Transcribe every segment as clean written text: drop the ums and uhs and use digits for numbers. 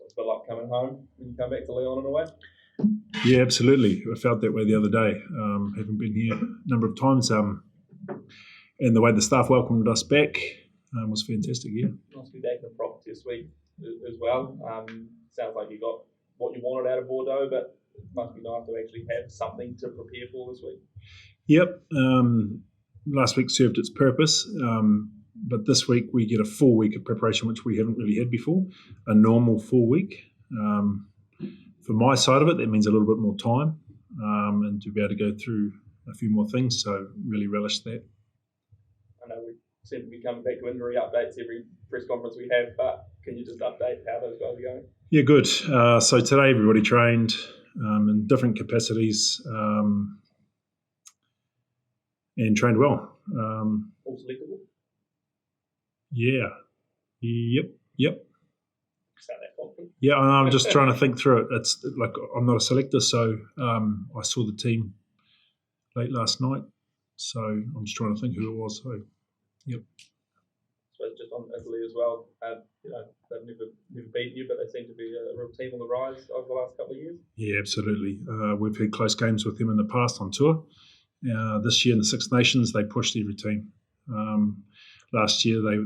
So it's a bit like coming home when you come back to Leon in a way. Yeah, absolutely. I felt that way the other day. Having been here a number of times, and the way the staff welcomed us back was fantastic. Yeah, Nice to be back in the property this week as well. Sounds like you got what you wanted out of Bordeaux, but it must be nice to actually have something to prepare for this week. Yep. Last week served its purpose, but this week we get a full week of preparation, which we haven't really had before. A normal full week. For my side of it, that means a little bit more time, and to be able to go through a few more things. So really relish that. I know we seem to be coming back to injury updates every press conference we have, but can you just update how those guys are going? Yeah, good. So today everybody trained in different capacities and trained well. All selectable? Yeah. Yep. Sound that confident? Yeah, I'm just trying to think through it. It's like I'm not a selector, so I saw the team late last night, so I'm just trying to think who it was. So, yep. So just on Italy as well, they've never beaten you, but they seem to be a real team on the rise over the last couple of years. Yeah, absolutely. We've had close games with them in the past on tour. This year in the Six Nations, they pushed every team. Last year, they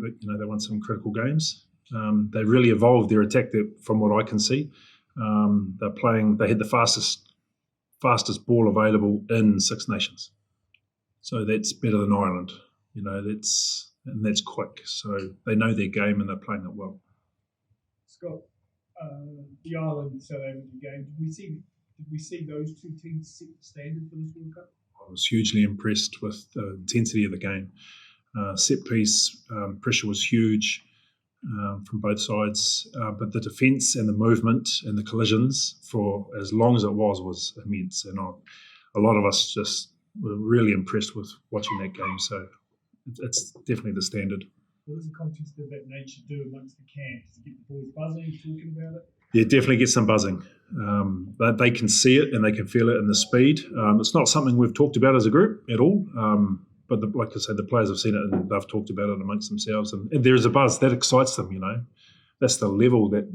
won some critical games. They really evolved their attack from what I can see. They had the fastest ball available in Six Nations. So that's better than Ireland. That's quick. So they know their game and they're playing it well. Scott, the Ireland and South African game, did we see those two teams set the standard for this World Cup? I was hugely impressed with the intensity of the game. Set piece pressure was huge from both sides, but the defence and the movement and the collisions for as long as it was immense. And a lot of us just were really impressed with watching that game. So it's definitely the standard. What does a contest of that nature do amongst the camp? Does it get the boys buzzing, talking about it? Yeah, definitely get some buzzing. They can see it and they can feel it in the speed. It's not something we've talked about as a group at all. But like I said, the players have seen it and they've talked about it amongst themselves. And there's a buzz that excites them, That's the level that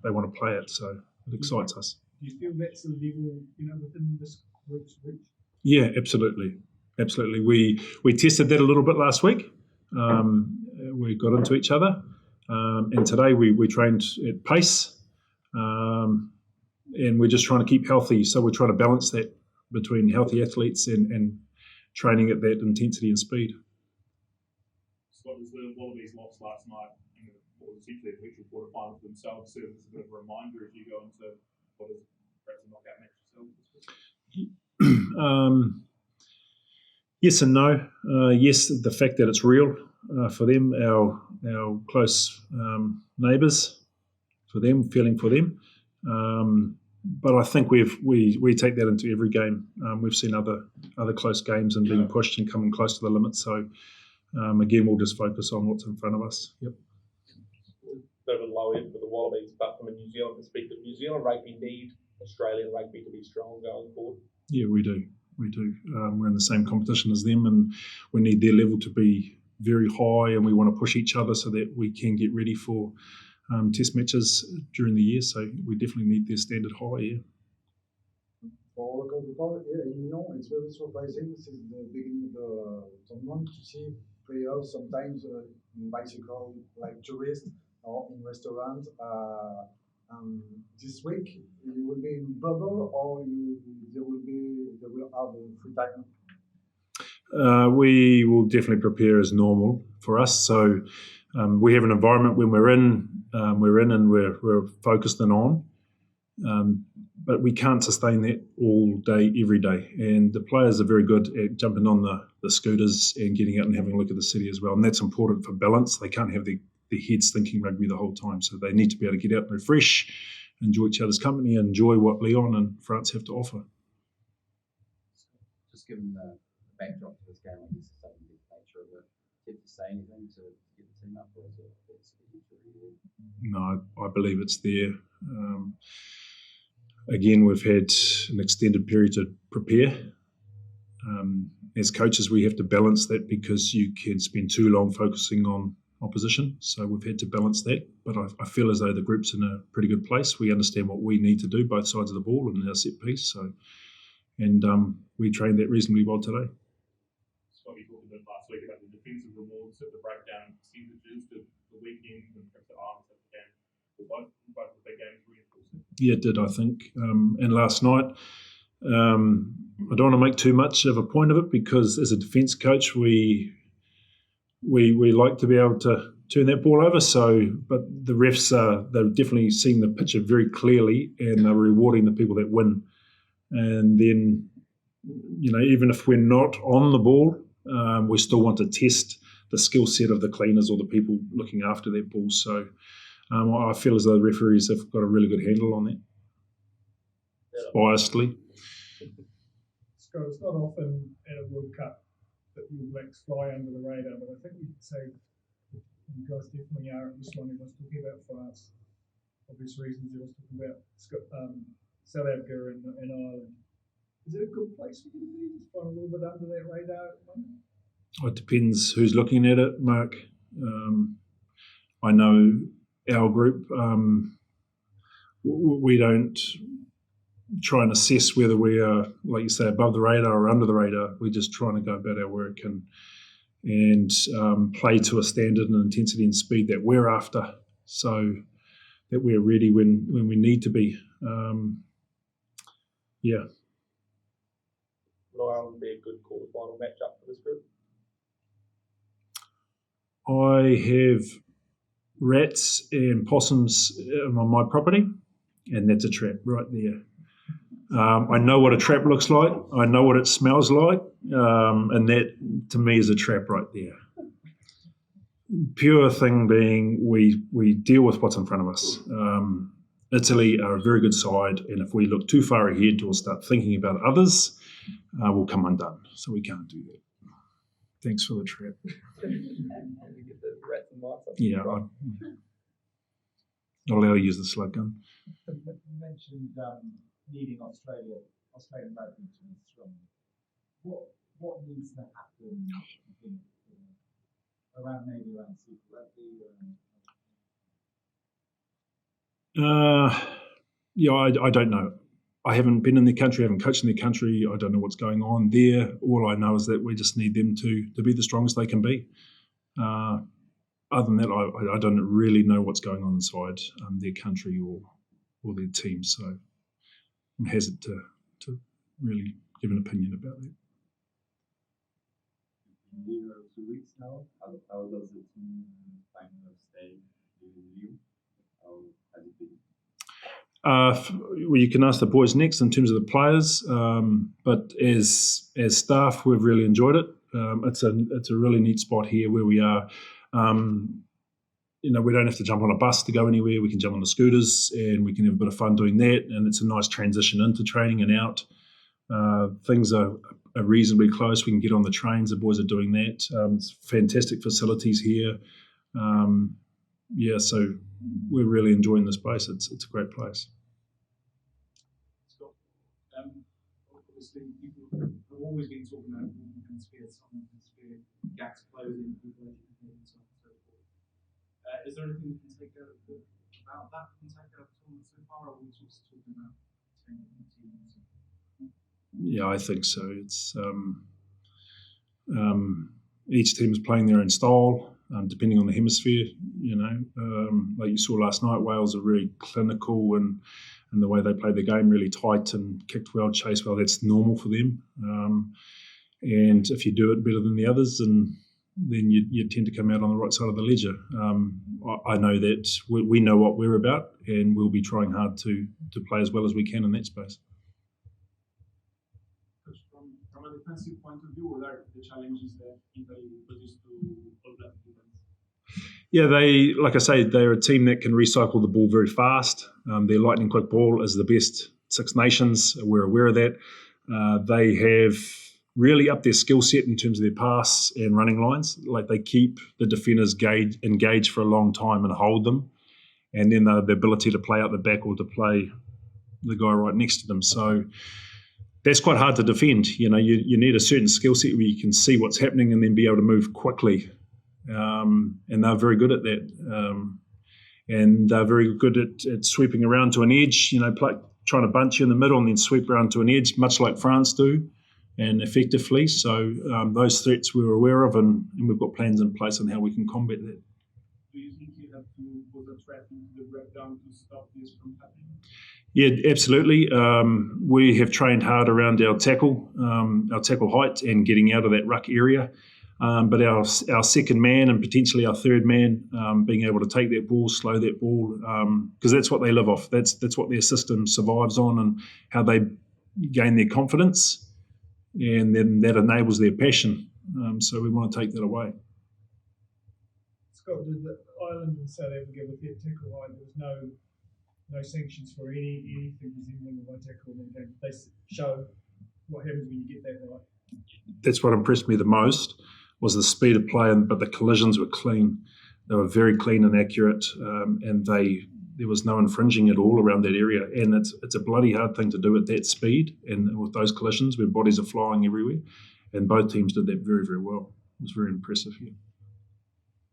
they want to play at. So it excites us. Do you feel that's the level, within this group's reach? Yeah, absolutely. Absolutely. We tested that a little bit last week. We got into each other. And today we trained at pace. And we're just trying to keep healthy. So we're trying to balance that between healthy athletes and training at that intensity and speed. Scott, was the Wallabies lost last night in what was essentially a virtual quarterfinal for themselves serve as a bit of a reminder as you go into what is perhaps a knockout match yourself? Yes and no. Yes, the fact that it's real for them, our close neighbours, for them, feeling for them. But I think we take that into every game. We've seen other close games and being pushed and coming close to the limit. So again, we'll just focus on what's in front of us. Yep. Bit of a low end for the Wallabies, but from a New Zealand perspective, New Zealand rugby need Australian rugby to be strong going forward. Yeah, we do. We're in the same competition as them, and we need their level to be very high, and we want to push each other so that we can get ready for test matches during the year. So we definitely need their standard high. Yeah. For local people here in Lyon, it's very surprising since the beginning of the tournament to see players sometimes in bicycle, like tourists or in restaurants. This week you will be in bubble, or they will have a free time. We will definitely prepare as normal for us. So we have an environment when we're in and we're focused and on. But we can't sustain that all day, every day. And the players are very good at jumping on the scooters and getting out and having a look at the city as well. And that's important for balance. They can't have their heads thinking rugby the whole time. So they need to be able to get out and refresh, enjoy each other's company, and enjoy what Leon and France have to offer. Just given the backdrop to this game, I guess it's something the nature of it. Do you have to say anything to get the team up, or is it? No, I believe it's there. Again, we've had an extended period to prepare. As coaches, we have to balance that because you can spend too long focusing on opposition. So we've had to balance that. But I feel as though the group's in a pretty good place. We understand what we need to do, both sides of the ball and our set piece. And we trained that reasonably well today. Scott, you talked a bit last week about the defensive rewards, the breakdown percentages, the weekend, and perhaps the arms at the game. Both of the big games reinforced it. Yeah, it did, I think. And last night, I don't want to make too much of a point of it because as a defence coach, we like to be able to turn that ball over. So, but the refs they're definitely seeing the picture very clearly, and they're rewarding the people that win. And then, even if we're not on the ball, we still want to test the skill set of the cleaners or the people looking after that ball. So, I feel as though the referees have got a really good handle on that. Biasedly. Scott, it's not often at a World Cup that the All Blacks fly under the radar, but I think we could say you guys definitely are at this one. Everyone's talking about France, obvious reasons. Everyone's talking about South Africa and Ireland. Is it a good place for you to be? Just flying a little bit under that radar at the moment? It depends who's looking at it, Mark. I know our group, we don't try and assess whether we are, like you say, above the radar or under the radar. We're just trying to go about our work and play to a standard and intensity and speed that we're after, so that we're ready when we need to be. Yeah. Would Ireland be a good quarterfinal matchup for this group? I have rats and possums on my property, and that's a trap right there. I know what a trap looks like. I know what it smells like, and that to me is a trap right there. Pure thing being, we deal with what's in front of us. Italy are a very good side, and if we look too far ahead or start thinking about others, we'll come undone. So we can't do that. Thanks for the trap. Yeah, I'm not allowed to use the slug gun. You mentioned needing Australian rugby to be strong. What needs to happen, you think, around Super Rugby? I don't know. I haven't been in the country, I haven't coached in the country. I don't know what's going on there. All I know is that we just need them to be the strongest they can be. Other than that, I don't really know what's going on inside their country or their team. So I'm hesitant to really give an opinion about that. 2 weeks now. How does the team kind of stay with you? How has it been? Well, you can ask the boys next in terms of the players, but as staff, we've really enjoyed it. It's a really neat spot here where we are. We don't have to jump on a bus to go anywhere. We can jump on the scooters and we can have a bit of fun doing that. And it's a nice transition into training and out. Things are reasonably close. We can get on the trains. The boys are doing that. It's fantastic facilities here. So we're really enjoying this place. It's a great place. Scott, obviously people have always been talking about Southern Hemisphere, gaps closing, people and so on and so forth. Is there anything we can take out about that we can take out of the tournament so far, or are we just talking about 10 teams? Yeah, I think so. It's each team is playing their own style, depending on the hemisphere. Like you saw last night, Wales are really clinical and the way they play the game, really tight and kicked well, chased well. That's normal for them. And if you do it better than the others, then you tend to come out on the right side of the ledger. I know that we know what we're about, and we'll be trying hard to play as well as we can in that space. From a defensive point of view, what are the challenges that Italy introduced to All Black defense? Yeah, like I say, they're a team that can recycle the ball very fast. Their lightning quick ball is the best Six Nations. We're aware of that. They have really upped their skill set in terms of their pass and running lines. Like they keep the defenders engaged for a long time and hold them. And then they have the ability to play out the back or to play the guy right next to them. So that's quite hard to defend. You need a certain skill set where you can see what's happening and then be able to move quickly and they're very good at that. And they're very good at sweeping around to an edge, trying to bunch you in the middle and then sweep around to an edge, much like France do, and effectively. So those threats we were aware of, and we've got plans in place on how we can combat that. Do you think you have to put a threat into the breakdown to stop this from happening? Yeah, absolutely. We have trained hard around our tackle height and getting out of that ruck area. But our second man and potentially our third man being able to take that ball, slow that ball, because that's what they live off. That's what their system survives on, and how they gain their confidence, and then that enables their passion. So we want to take that away. Scott, did the Ireland and South Africa with their tackle height, there was no sanctions for anything resembling a high tackle in the game? They show what happens when you get that right. That's what impressed me the most, was the speed of play, but the collisions were clean. They were very clean and accurate, and there was no infringing at all around that area. And it's a bloody hard thing to do at that speed and with those collisions where bodies are flying everywhere. And both teams did that very, very well. It was very impressive here.